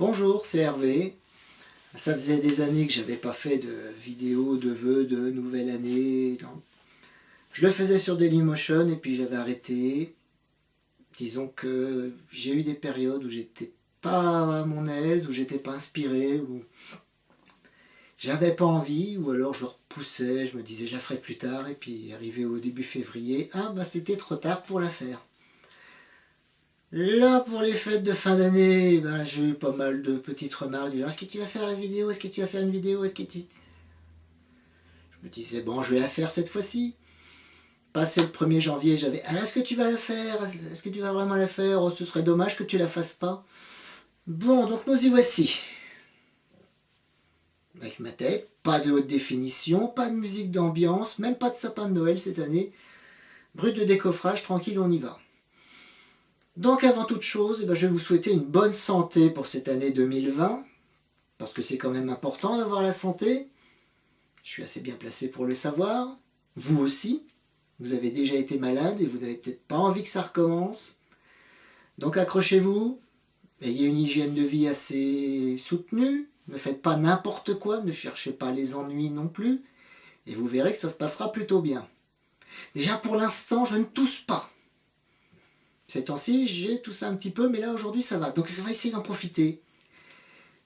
Bonjour, c'est Hervé. Ça faisait des années que j'avais pas fait de vidéo de vœux de nouvelle année. Non. Je le faisais sur Dailymotion et puis j'avais arrêté. Disons que j'ai eu des périodes où j'étais pas à mon aise, où j'étais pas inspiré, où j'avais pas envie, ou alors je repoussais, je me disais je la ferai plus tard, et puis arrivé au début février, ah bah c'était trop tard pour la faire. Là, pour les fêtes de fin d'année, ben, j'ai eu pas mal de petites remarques du genre, est-ce que tu vas faire la vidéo? Est-ce que tu vas faire une vidéo? Est-ce que tu... Je me disais, bon, je vais la faire cette fois-ci. Passé le 1er janvier, j'avais, alors est-ce que tu vas la faire? Est-ce que tu vas vraiment la faire? Oh, ce serait dommage que tu la fasses pas. Bon, donc nous y voici. Avec ma tête, pas de haute définition, pas de musique d'ambiance, même pas de sapin de Noël cette année. Brut de décoffrage, tranquille, on y va. Donc avant toute chose, je vais vous souhaiter une bonne santé pour cette année 2020, parce que c'est quand même important d'avoir la santé. Je suis assez bien placé pour le savoir. Vous aussi, vous avez déjà été malade et vous n'avez peut-être pas envie que ça recommence. Donc accrochez-vous, ayez une hygiène de vie assez soutenue, ne faites pas n'importe quoi, ne cherchez pas les ennuis non plus, et vous verrez que ça se passera plutôt bien. Déjà pour l'instant, je ne tousse pas. Ces temps-ci, j'ai toussé un petit peu, mais là aujourd'hui ça va. Donc on va essayer d'en profiter.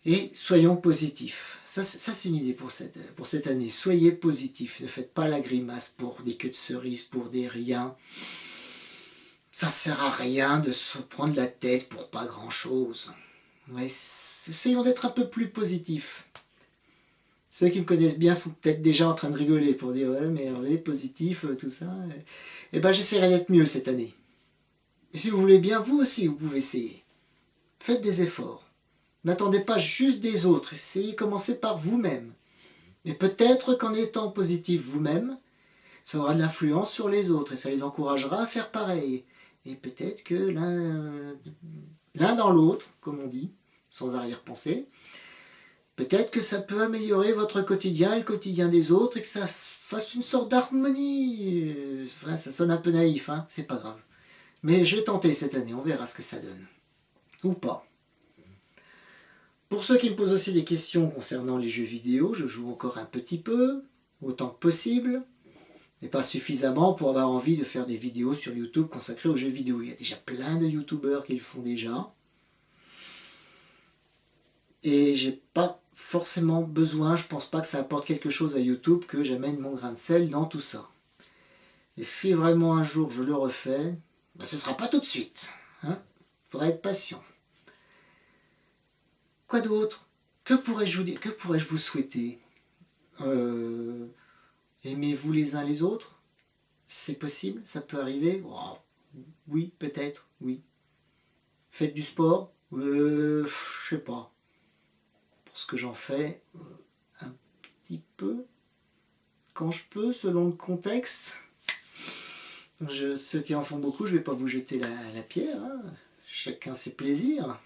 Et soyons positifs. Ça c'est une idée pour cette année. Soyez positifs. Ne faites pas la grimace pour des queues de cerises, pour des riens. Ça ne sert à rien de se prendre la tête pour pas grand-chose. Ouais, essayons d'être un peu plus positifs. Ceux qui me connaissent bien sont peut-être déjà en train de rigoler pour dire ouais, mais Hervé, positif, tout ça. Et ben j'essaierai d'être mieux cette année. Et si vous voulez bien, vous aussi, vous pouvez essayer. Faites des efforts. N'attendez pas juste des autres. Essayez de commencer par vous-même. Mais peut-être qu'en étant positif vous-même, ça aura de l'influence sur les autres et ça les encouragera à faire pareil. Et peut-être que l'un dans l'autre, comme on dit, sans arrière-pensée, peut-être que ça peut améliorer votre quotidien et le quotidien des autres et que ça fasse une sorte d'harmonie. Enfin, ça sonne un peu naïf, hein, c'est pas grave. Mais je vais tenter cette année, on verra ce que ça donne. Ou pas. Pour ceux qui me posent aussi des questions concernant les jeux vidéo, je joue encore un petit peu, autant que possible, mais pas suffisamment pour avoir envie de faire des vidéos sur YouTube consacrées aux jeux vidéo. Il y a déjà plein de youtubeurs qui le font déjà. Et j'ai pas forcément besoin, je pense pas que ça apporte quelque chose à YouTube que j'amène mon grain de sel dans tout ça. Et si vraiment un jour je le refais, ce sera pas tout de suite. Hein, faudra être patient. Quoi d'autre? Que pourrais-je vous dire? Que pourrais-je vous souhaiter? Aimez-vous les uns les autres? C'est possible? Ça peut arriver? Oh, oui, peut-être, oui. Faites du sport? Je sais pas. Pour ce que j'en fais, un petit peu. Quand je peux, selon le contexte. Ceux qui en font beaucoup, je ne vais pas vous jeter la pierre. Hein. Chacun ses plaisirs.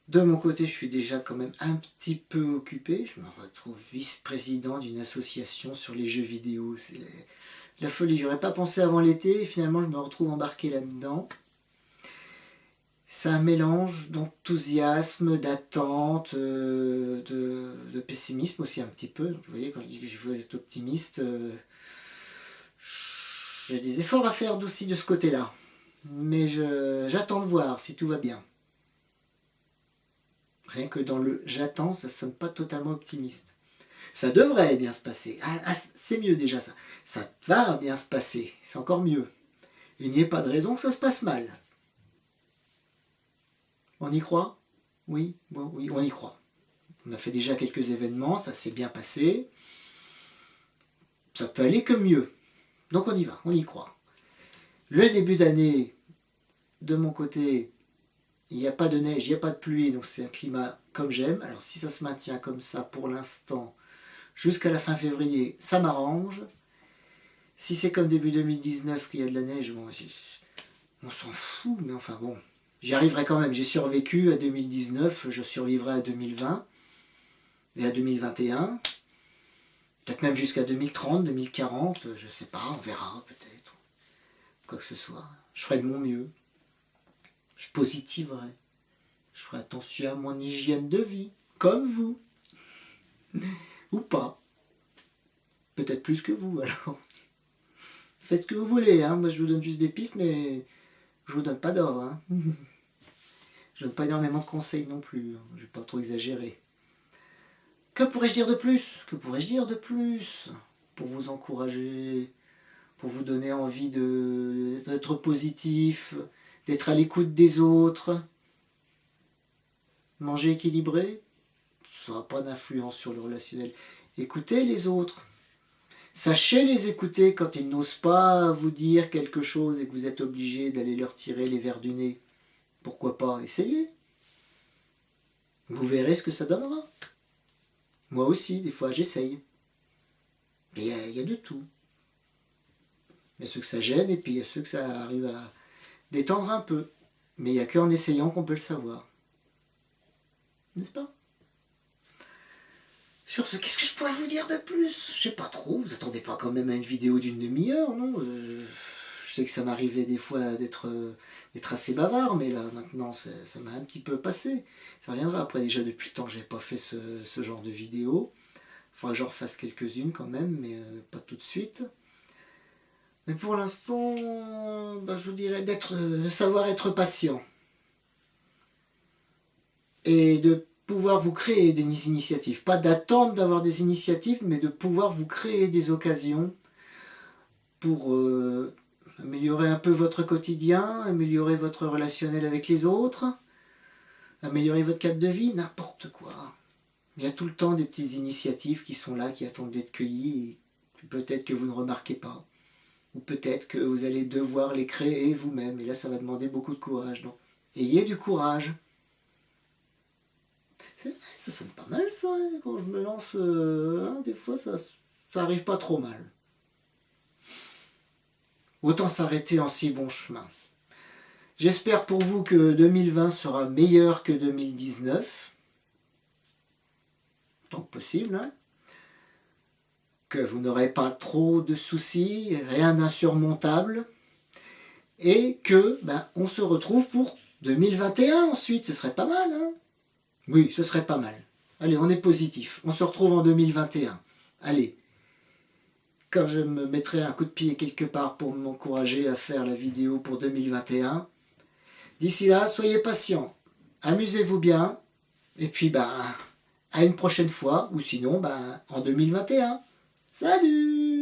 De mon côté, je suis déjà quand même un petit peu occupé. Je me retrouve vice-président d'une association sur les jeux vidéo. C'est la folie. J'aurais pas pensé avant l'été et finalement je me retrouve embarqué là-dedans. C'est un mélange d'enthousiasme, d'attente, de pessimisme aussi un petit peu. Vous voyez, quand je dis que je veux être optimiste, j'ai des efforts à faire aussi de ce côté-là. Mais j'attends de voir si tout va bien. Rien que dans le j'attends, ça ne sonne pas totalement optimiste. Ça devrait bien se passer. C'est mieux déjà ça. Ça va bien se passer. C'est encore mieux. Il n'y a pas de raison que ça se passe mal. On y croit? Oui, bon, oui, on y croit. On a fait déjà quelques événements, ça s'est bien passé. Ça peut aller que mieux. Donc on y va, on y croit. Le début d'année, de mon côté, il n'y a pas de neige, il n'y a pas de pluie, donc c'est un climat comme j'aime. Alors si ça se maintient comme ça pour l'instant, jusqu'à la fin février, ça m'arrange. Si c'est comme début 2019 qu'il y a de la neige, bon, on s'en fout, mais enfin bon, j'y arriverai quand même. J'ai survécu à 2019, je survivrai à 2020 et à 2021. Peut-être même jusqu'à 2030, 2040, je sais pas, on verra peut-être. Quoi que ce soit. Je ferai de mon mieux. Je positiverai. Je ferai attention à mon hygiène de vie, comme vous. Ou pas. Peut-être plus que vous, alors. Faites ce que vous voulez, hein. Moi je vous donne juste des pistes, mais je vous donne pas d'ordre. Hein. Je donne pas énormément de conseils non plus. Hein. Je vais pas trop exagérer. Que pourrais-je dire de plus? Que pourrais-je dire de plus? Pour vous encourager, pour vous donner envie d'être positif, d'être à l'écoute des autres. Manger équilibré, ça n'a pas d'influence sur le relationnel. Écoutez les autres. Sachez les écouter quand ils n'osent pas vous dire quelque chose et que vous êtes obligé d'aller leur tirer les vers du nez. Pourquoi pas? Essayez. Vous verrez ce que ça donnera. Moi aussi, des fois, j'essaye. Il y a de tout. Il y a ceux que ça gêne et puis il y a ceux que ça arrive à détendre un peu. Mais il n'y a qu'en essayant qu'on peut le savoir. N'est-ce pas? Sur ce, qu'est-ce que je pourrais vous dire de plus? Je sais pas trop, vous attendez pas quand même à une vidéo d'une demi-heure, non? Je sais que ça m'arrivait des fois d'être assez bavard, mais là, maintenant, ça m'a un petit peu passé. Ça reviendra après, déjà depuis le temps que j'avais pas fait ce genre de vidéo. Il faudra que j'en refasse quelques-unes quand même, mais pas tout de suite. Mais pour l'instant, je vous dirais de savoir être patient. Et de pouvoir vous créer des initiatives. Pas d'attendre d'avoir des initiatives, mais de pouvoir vous créer des occasions pour améliorer un peu votre quotidien, améliorer votre relationnel avec les autres, améliorer votre cadre de vie, n'importe quoi. Il y a tout le temps des petites initiatives qui sont là, qui attendent d'être cueillies, et peut-être que vous ne remarquez pas. Ou peut-être que vous allez devoir les créer vous-même, et là ça va demander beaucoup de courage. Donc, ayez du courage. Ça sonne pas mal ça, hein, quand je me lance, des fois ça arrive pas trop mal. Autant s'arrêter en si bon chemin. J'espère pour vous que 2020 sera meilleur que 2019, tant que possible, hein. Que vous n'aurez pas trop de soucis, rien d'insurmontable, et que on se retrouve pour 2021 ensuite, ce serait pas mal, hein. Oui, ce serait pas mal. Allez, on est positif. On se retrouve en 2021. Allez. Quand je me mettrai un coup de pied quelque part pour m'encourager à faire la vidéo pour 2021. D'ici là, soyez patients. Amusez-vous bien. Et puis, à une prochaine fois. Ou sinon, en 2021. Salut!